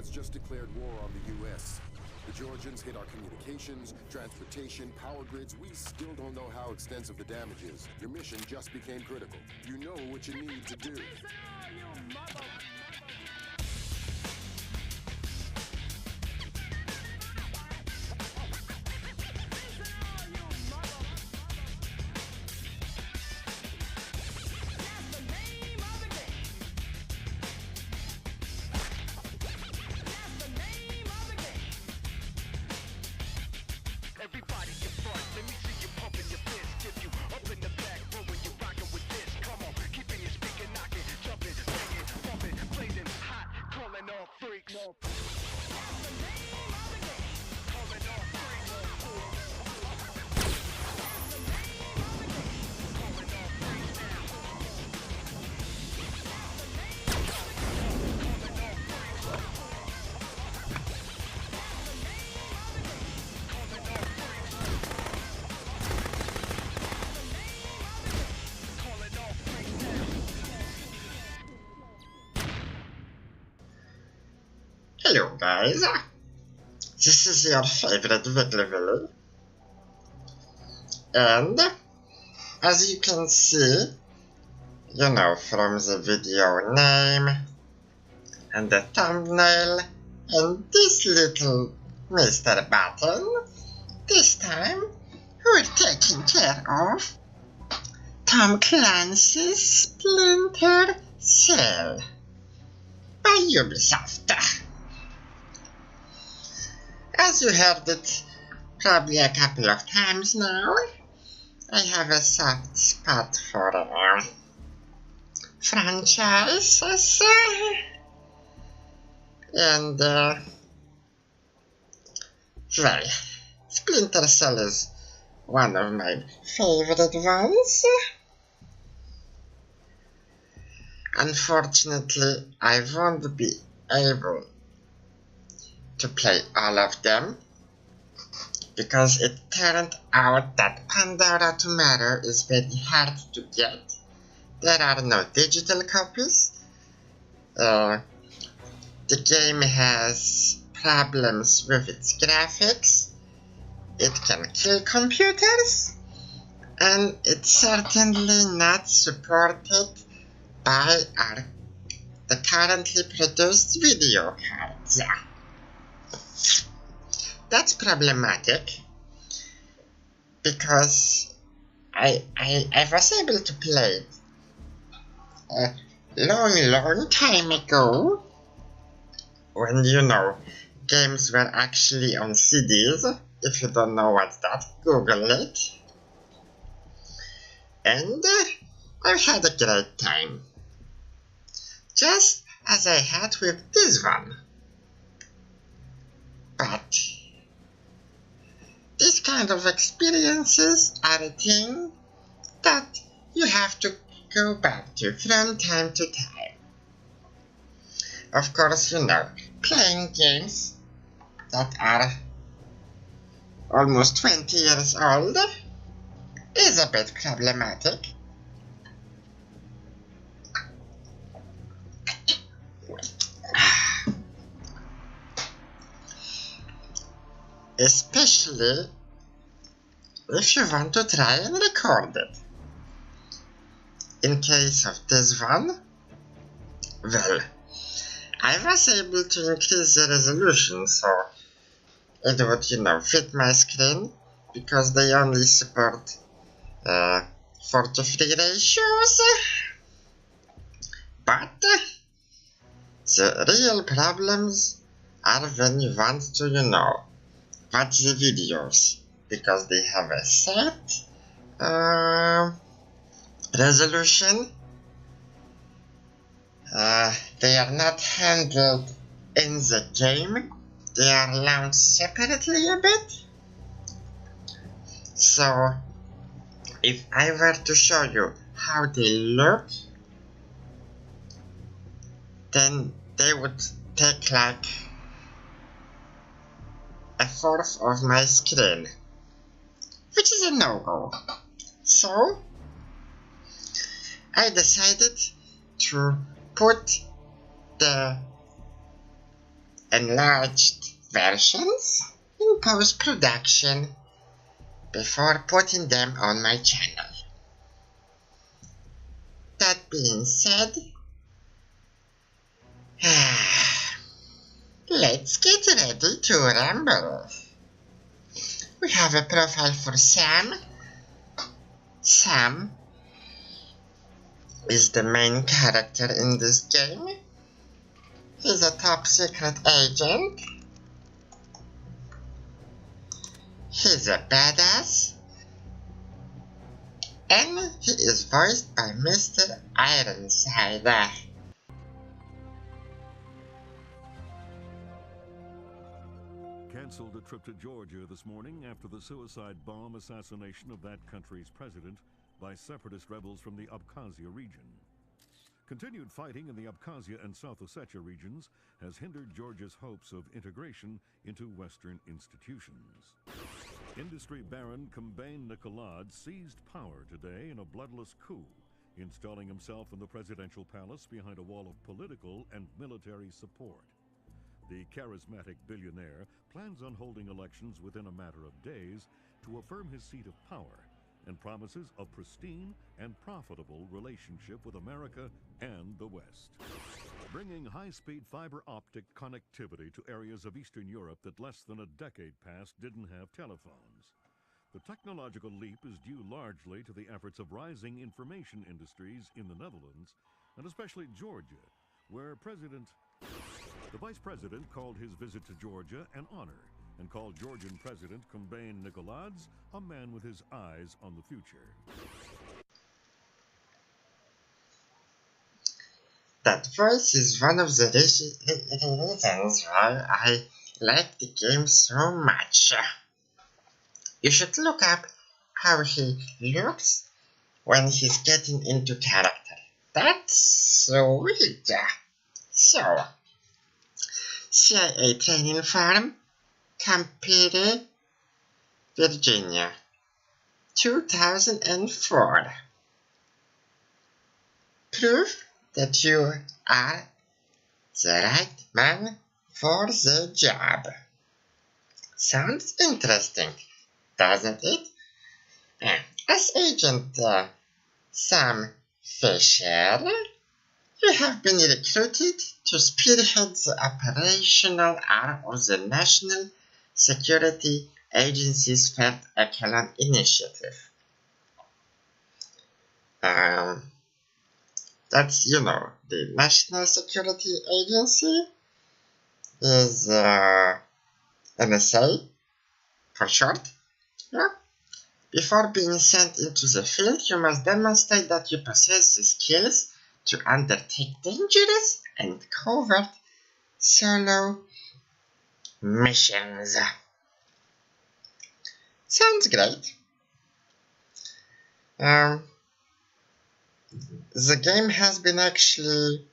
has just declared war on the U.S. The Georgians hit our communications, transportation, power grids. We still don't know how extensive the damage is. Your mission just became critical. You know what you need to do. Hello guys, this is your favorite Wiggly, and as you can see, you know, from the video name and the thumbnail and this little Mr. Button, this time we're taking care of Tom Clancy's Splinter Cell by Ubisoft. As you heard it probably a couple of times now, I have a soft spot for franchises, and well, Splinter Cell is one of my favorite ones. Unfortunately, I won't be able to play all of them, because it turned out that Pandora Tomorrow is very hard to get. There are no digital copies. The game has problems with its graphics. It can kill computers, and it's certainly not supported by the currently produced video cards. That's problematic, because I was able to play it a long time ago, when, you know, games were actually on CDs. If you don't know what's that, Google it. And I've had a great time, just as I had with this one. But these kind of experiences are a thing that you have to go back to from time to time. Of course, you know, playing games that are almost 20 years old is a bit problematic. Especially if you want to try and record it. In case of this one, well, I was able to increase the resolution so it would, you know, fit my screen, because they only support 4:3 ratios. But the real problems are when you want to, you know, watch the videos, because they have a set resolution. They are not handled in the game. They are launched separately a bit. So if I were to show you how they look, then they would take like a fourth of my screen, which is a no-go. So I decided to put the enlarged versions in post-production before putting them on my channel. That being said, let's get ready to ramble. We have a profile for Sam. Sam is the main character in this game. He's a top secret agent. He's a badass. And he is voiced by Mr. Ironside. Cancelled a trip to Georgia this morning after the suicide bomb assassination of that country's president by separatist rebels from the Abkhazia region. Continued fighting in the Abkhazia and South Ossetia regions has hindered Georgia's hopes of integration into Western institutions. Industry baron Kombain Nikolad seized power today in a bloodless coup, installing himself in the presidential palace behind a wall of political and military support. The charismatic billionaire plans on holding elections within a matter of days to affirm his seat of power and promises a pristine and profitable relationship with America and the West. Bringing high-speed fiber optic connectivity to areas of Eastern Europe that less than a decade past didn't have telephones. The technological leap is due largely to the efforts of rising information industries in the Netherlands, and especially Georgia, where the Vice President called his visit to Georgia an honor and called Georgian President Kombain Nikolad a man with his eyes on the future. That voice is one of the reasons why I like the game so much. You should look up how he looks when he's getting into character. That's sweet. So, CIA training farm, Campere, Virginia, 2004. Proof that you are the right man for the job. Sounds interesting, doesn't it? As Agent Sam Fisher, you have been recruited to spearhead the operational arm of the National Security Agency's Third Echelon Initiative. That's, the National Security Agency is NSA for short. Yeah. Before being sent into the field, you must demonstrate that you possess the skills to undertake dangerous and covert solo missions. Sounds great. The game has been actually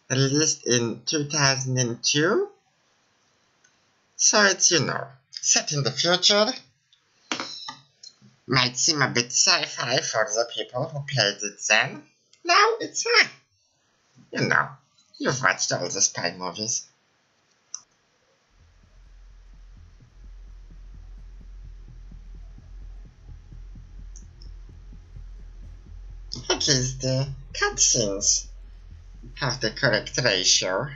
released in 2002, so it's, set in the future. Might seem a bit sci-fi for the people who played it then. Now it's, you've watched all the spy movies. At least the cutscenes have the correct ratio.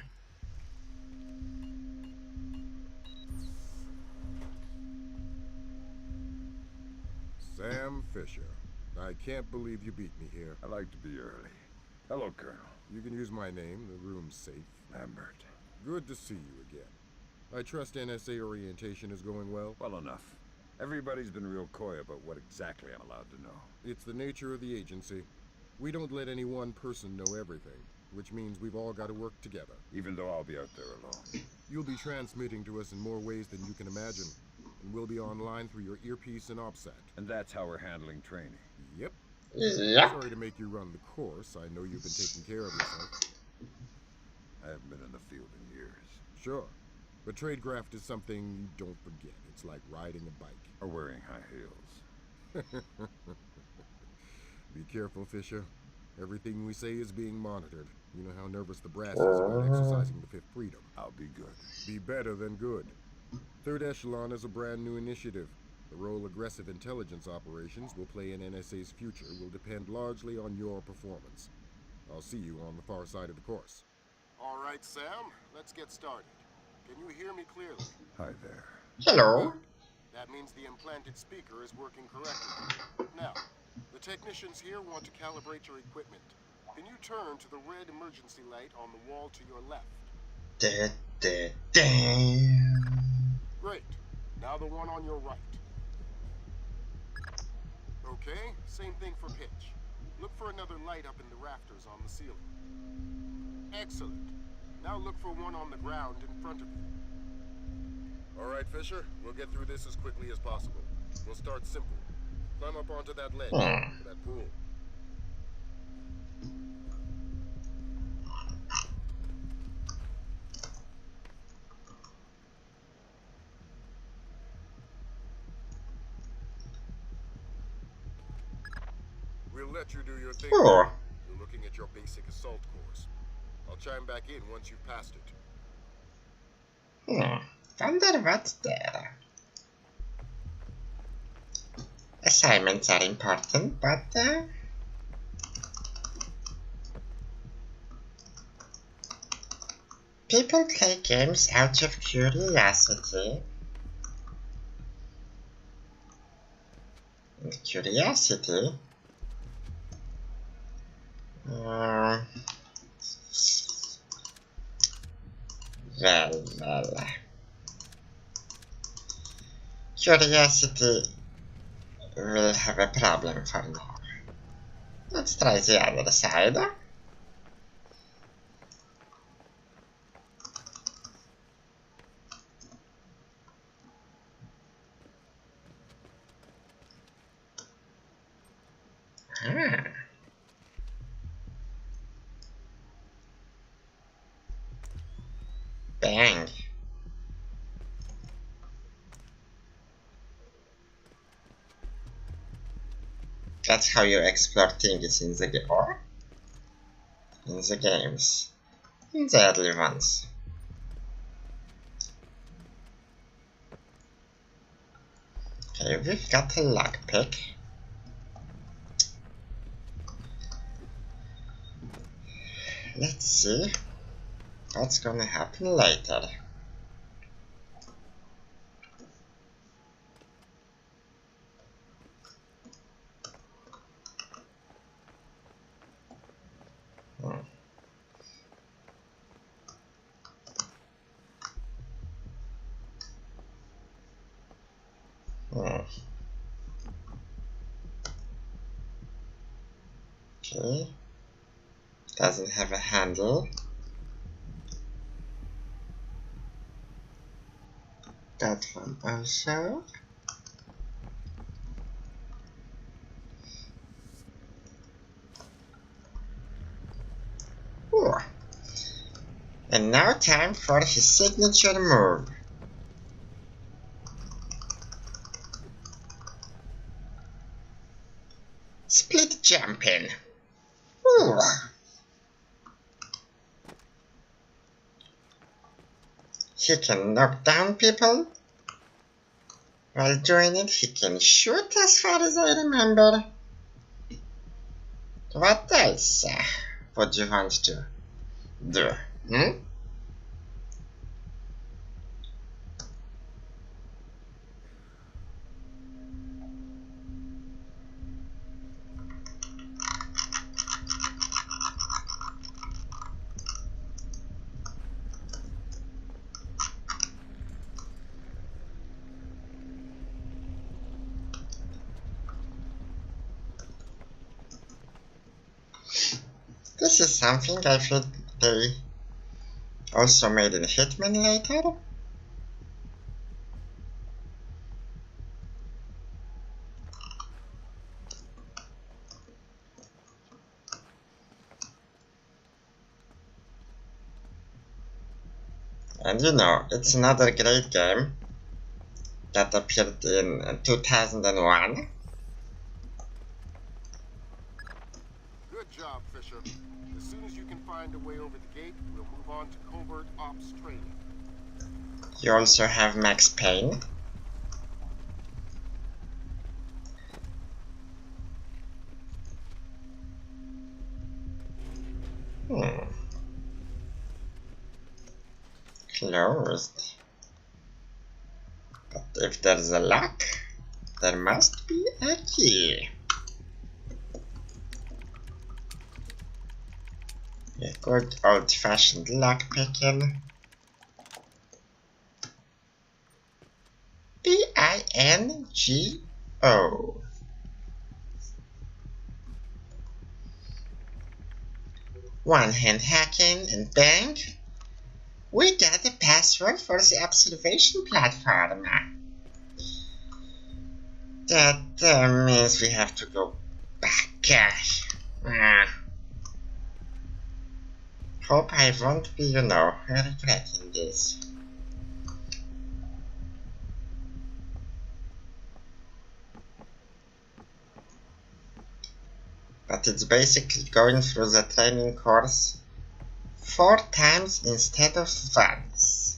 Sam Fisher. I can't believe you beat me here. I like to be early. Hello, Colonel. You can use my name. The room's safe. Lambert. Good to see you again. I trust NSA orientation is going well? Well enough. Everybody's been real coy about what exactly I'm allowed to know. It's the nature of the agency. We don't let any one person know everything, which means we've all got to work together. Even though I'll be out there alone. You'll be transmitting to us in more ways than you can imagine, and we'll be online through your earpiece and OPSAT. And that's how we're handling training. Yep. Yep. Sorry to make you run the course. I know you've been taking care of yourself. I haven't been in the field in years. Sure. But tradecraft is something you don't forget. It's like riding a bike. Or wearing high heels. Be careful, Fisher. Everything we say is being monitored. You know how nervous the brass is about exercising the Fifth Freedom. I'll be good. Be better than good. Third Echelon is a brand new initiative. The role aggressive intelligence operations will play in NSA's future will depend largely on your performance. I'll see you on the far side of the course. All right, Sam, let's get started. Can you hear me clearly? Hi there. Hello. Good. That means the implanted speaker is working correctly. Now, the technicians here want to calibrate your equipment. Can you turn to the red emergency light on the wall to your left? Great. Now the one on your right. Okay, same thing for pitch. Look for another light up in the rafters on the ceiling. Excellent. Now look for one on the ground in front of you. All right, Fisher, we'll get through this as quickly as possible. We'll start simple. Climb up onto that ledge, to that pool. We'll let you do your thing. Oh. You're looking at your basic assault course. I'll chime back in once you've passed it. Wonder what's there. Assignments are important, but people play games out of curiosity. And curiosity? Well. Curiosity will have a problem for now. Let's try the other side. Bang. That's how you explore things in the game, or in the games, in the early ones. Okay, we've got a lockpick. Let's see what's gonna happen later. Okay, doesn't have a handle. That one also. Ooh. And now time for his signature move. Split jumping. Ooh. He can knock down people. While doing it, he can shoot as far as I remember. What else would you want to do? This is something I feel they also made in Hitman later. And you know, it's another great game that appeared in 2001. Good job, find a way over the gate, we'll move on to covert ops training. You also have Max Payne. Closed. But if there's a lock, there must be a key. Yeah, good old-fashioned lockpicking. B-I-N-G-O. One-hand hacking and bang. We got the password for the observation platform. That means we have to go back. Hope I won't be, regretting this. But it's basically going through the training course 4 times instead of once.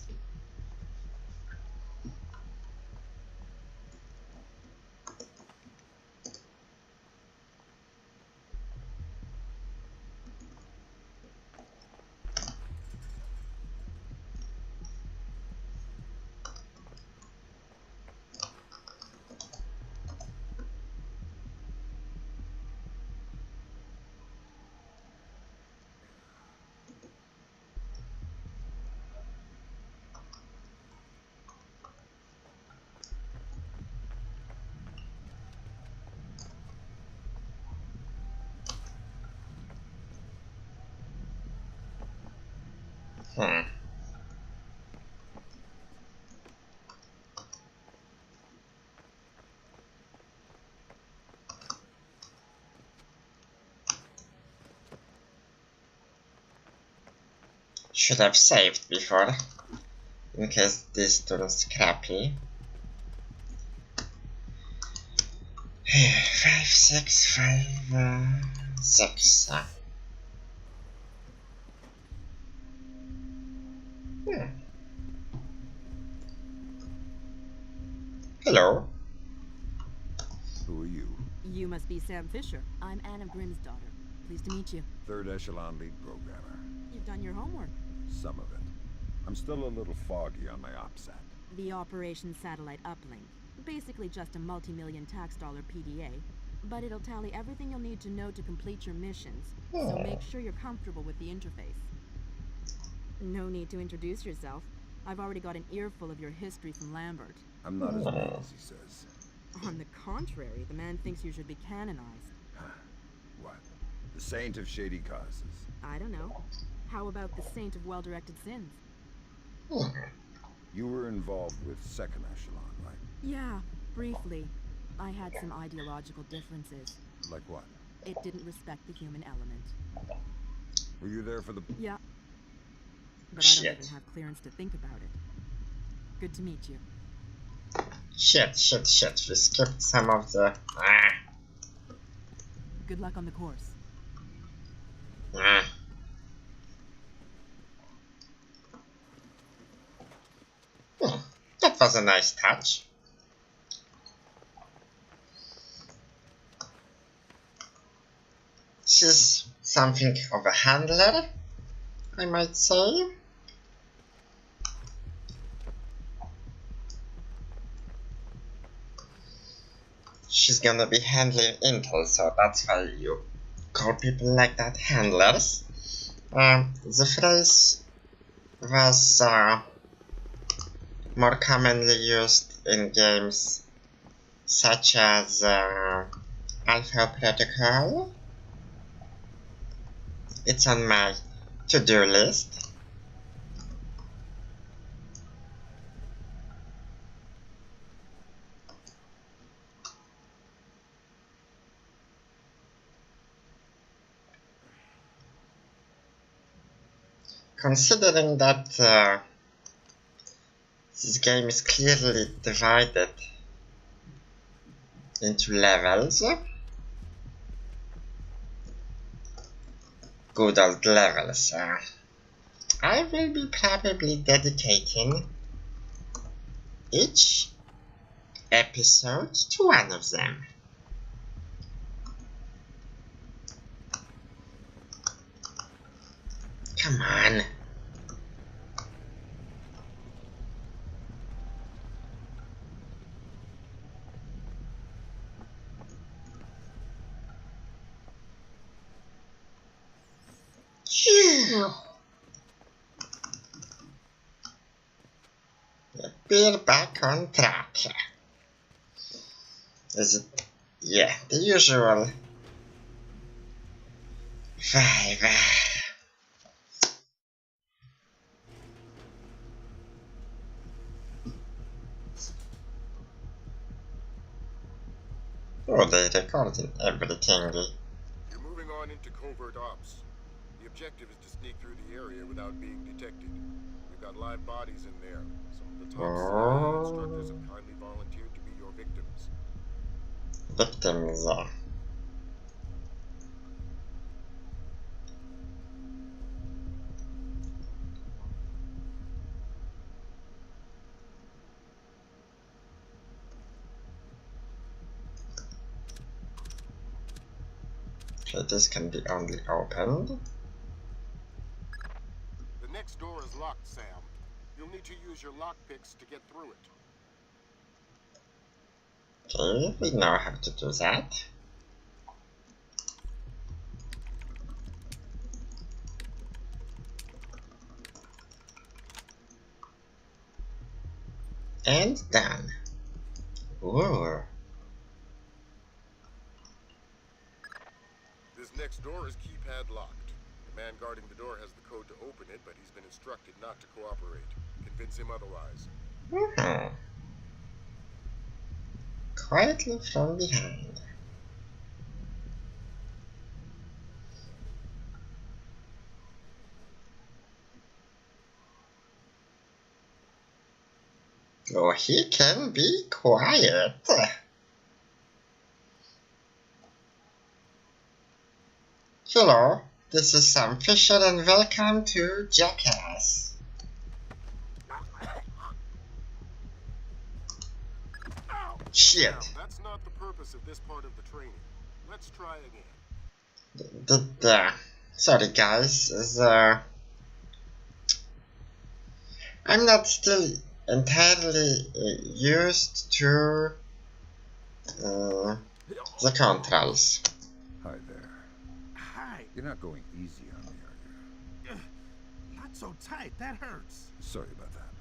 Should have saved before, in case this turns crappy. 5, 6, 5, 6. Hello. Who are you? You must be Sam Fisher. I'm Anna Grimm's daughter. Pleased to meet you. Third echelon lead programmer. You've done your homework. Some of it. I'm still a little foggy on my OPSAT. The Operation Satellite Uplink. Basically just a multi-million tax dollar PDA. But it'll tally everything you'll need to know to complete your missions. So make sure you're comfortable with the interface. No need to introduce yourself. I've already got an earful of your history from Lambert. I'm not as bad as he says. On the contrary, the man thinks you should be canonized. What? The saint of shady causes. I don't know. How about the saint of well-directed sins? You were involved with second echelon, right? Yeah, briefly. I had some ideological differences. Like what? It didn't respect the human element. Were you there for the... Yeah. But I don't even have clearance to think about it. Good to meet you. Shit. We skipped some of the... Good luck on the course. That was a nice touch. She's something of a handler, I might say. She's gonna be handling intel, so that's why you call people like that handlers. The phrase was more commonly used in games such as Alpha Protocol. It's on my to-do list. Considering that this game is clearly divided into levels, good old levels. I will be probably dedicating each episode to one of them. Come on. Phew. We're back on track. Is it? Yeah, the usual 5. Oh, they're recording everything. You're moving on into covert ops. The objective is to sneak through the area without being detected. We've got live bodies in there. Some of the top CIA instructors have kindly volunteered to be your victims. Victims. Okay, this can be only opened. The next door is locked, Sam. You'll need to use your lockpicks to get through it. Okay, we know how to do that. And done. Ooh. This next door is keypad locked. The man guarding the door has the code to open it, but he's been instructed not to cooperate. Convince him otherwise. Quietly from behind. Oh, he can be quiet. Hello, this is Sam Fisher and welcome to Jackass. Shit. Now, that's not the purpose of this part of the training. Let's try again. Sorry guys, I'm not still entirely used to the controls. Hi there. Hi. You're not going easy on me, are you? Not so tight. That hurts. Sorry about that.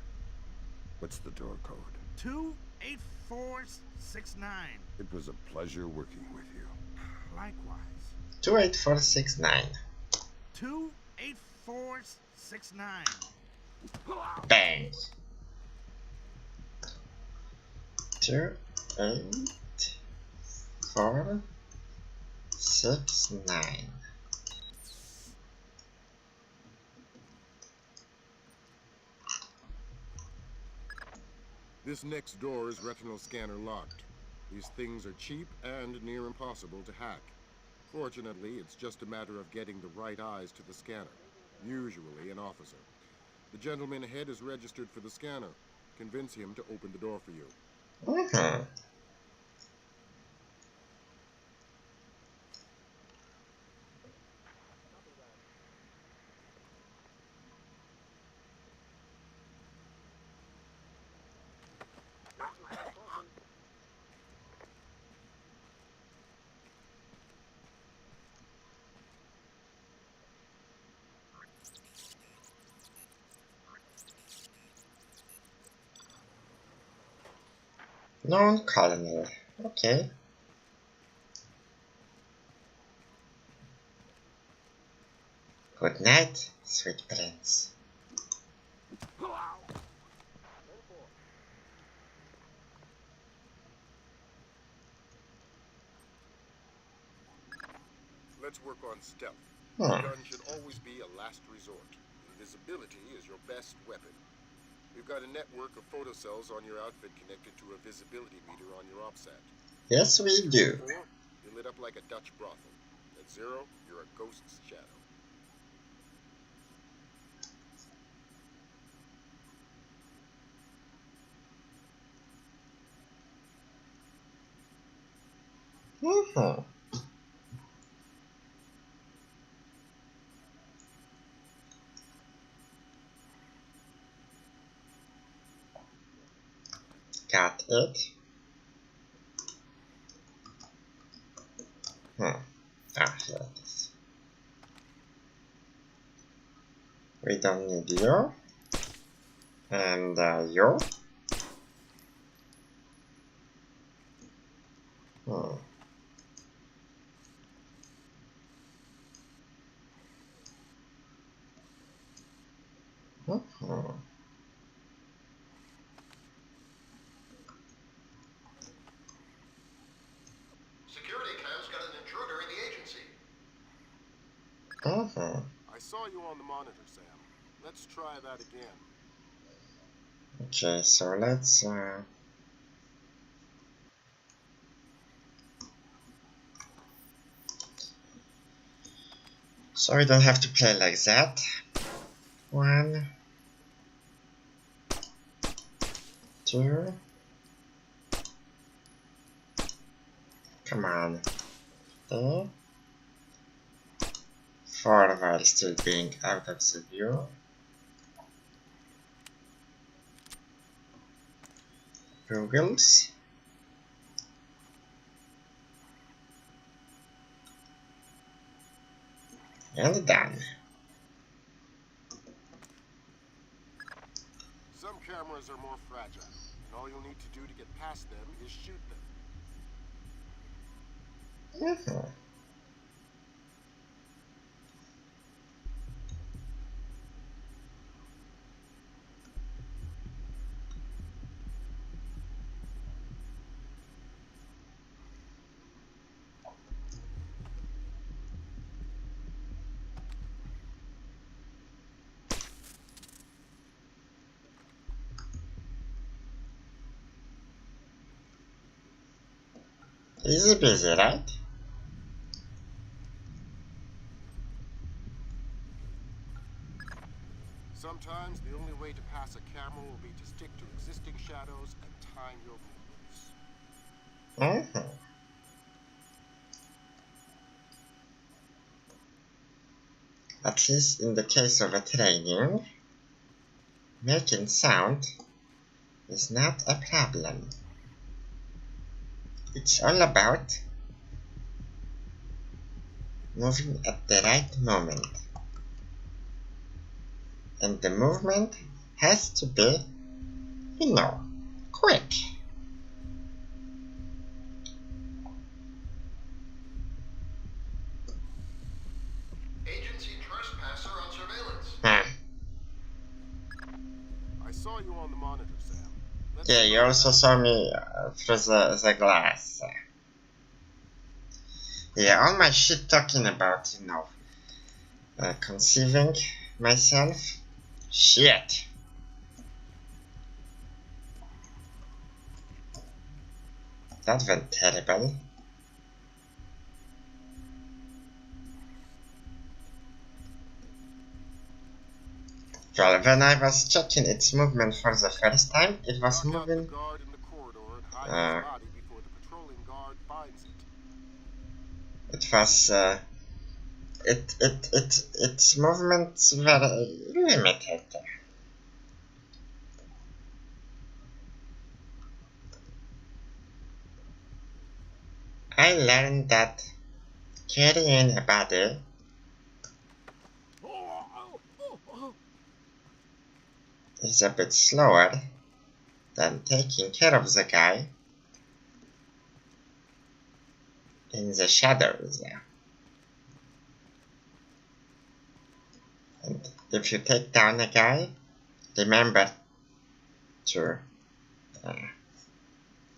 What's the door code? 28469. It was a pleasure working with you. Likewise. 28469. 28469. Bang. 28469. This next door is retinal scanner locked. These things are cheap and near impossible to hack. Fortunately, it's just a matter of getting the right eyes to the scanner, usually an officer. The gentleman ahead is registered for the scanner. Convince him to open the door for you. Non-colonel. Okay. Good night, sweet prince. Let's work on stealth. Hmm. The gun should always be a last resort. Invisibility is your best weapon. We've got a network of photocells on your outfit connected to a visibility meter on your OPSAT. Yes, we do. 4, you're lit up like a Dutch brothel. At 0, you're a ghost's shadow. Mm-hmm. Got it. Ah, here it is. We don't need you. And you. Hmm. Mm-hmm. Security cam's got an intruder in the agency. Mm-hmm. I saw you on the monitor, Sam. Let's try that again. Okay, so let's so we don't have to play like that. 1, 2. Come on. 3. 4 while still being out of the view. Googles. And done. Some cameras are more fragile, and all you'll need to do to get past them is shoot them. Mm-hmm. Easy peasy, right? Sometimes the only way to pass a camera will be to stick to existing shadows and time your movements. Mm-hmm. At least in the case of a training, making sound is not a problem. It's all about moving at the right moment. And the movement has to be, you know, quick. Agency trespasser on surveillance. I saw you on the monitor, Sam. Yeah, you also saw me through the glass. Yeah, all my shit talking about, you know, conceiving myself. Shit. That went terrible. Well, when I was checking its movement for the first time, it was moving it was its movements were limited. I learned that carrying a body is a bit slower than taking care of the guy in the shadows. And if you take down a guy, remember to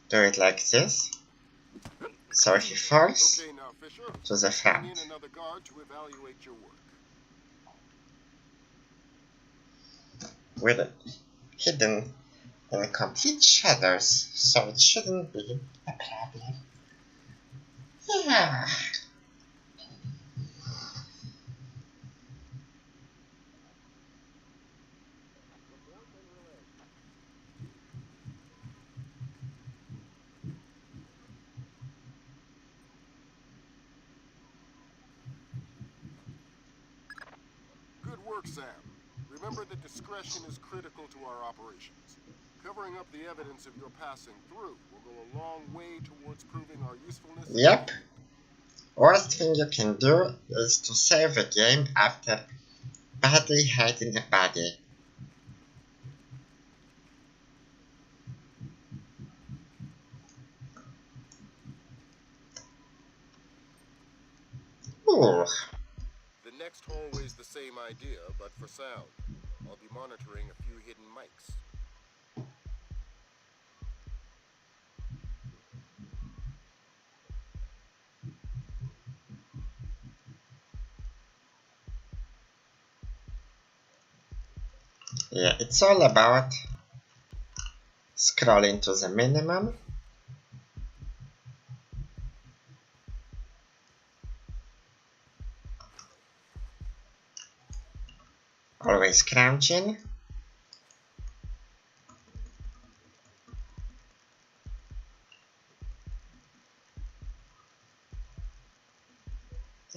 do it like this, so he falls to the front. With it hidden in complete shadows, so it shouldn't be a problem. Yeah. work, Sam. Remember that discretion is critical to our operations. Covering up the evidence of your passing through will go a long way towards proving our usefulness. Yep. Worst thing you can do is to save the game after badly hiding the body. Ooh. The next hallway's the same idea, but for sound. I'll be monitoring a few hidden mics. Yeah, it's all about scrolling to the minimum. Always crouching.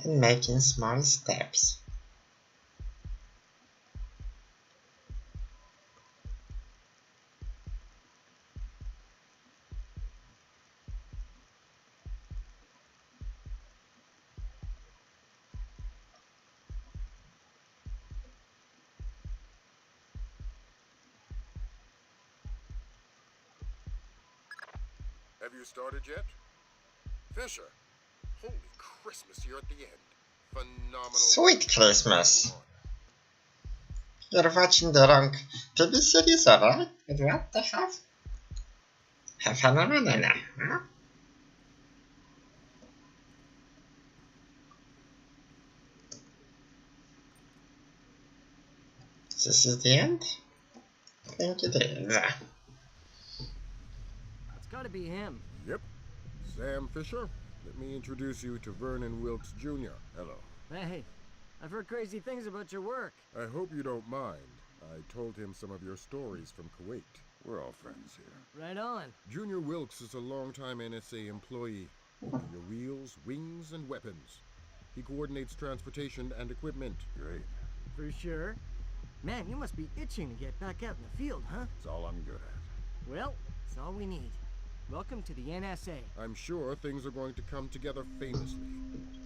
And making small steps. Have you started yet? Fisher, holy Christmas, you're at the end. Phenomenal. Sweet Christmas. You're watching the wrong TV series, alright? What the hell? Phenomena, huh? This is the end? I think it is. It's gotta be him. Yep. Sam Fisher, let me introduce you to Vernon Wilkes Jr. Hello. Hey, I've heard crazy things about your work. I hope you don't mind. I told him some of your stories from Kuwait. We're all friends here. Right on. Junior Wilkes is a longtime NSA employee, working your wheels, wings, and weapons. He coordinates transportation and equipment. Great. For sure. Man, you must be itching to get back out in the field, huh? It's all I'm good at. Well, it's all we need. Welcome to the NSA. I'm sure things are going to come together famously.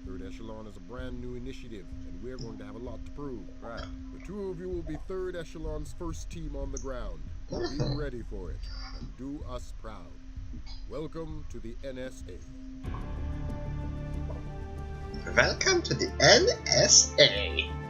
Third Echelon is a brand new initiative, and we're going to have a lot to prove. Right. The two of you will be Third Echelon's first team on the ground. Be ready for it, and do us proud. Welcome to the NSA. Welcome to the NSA.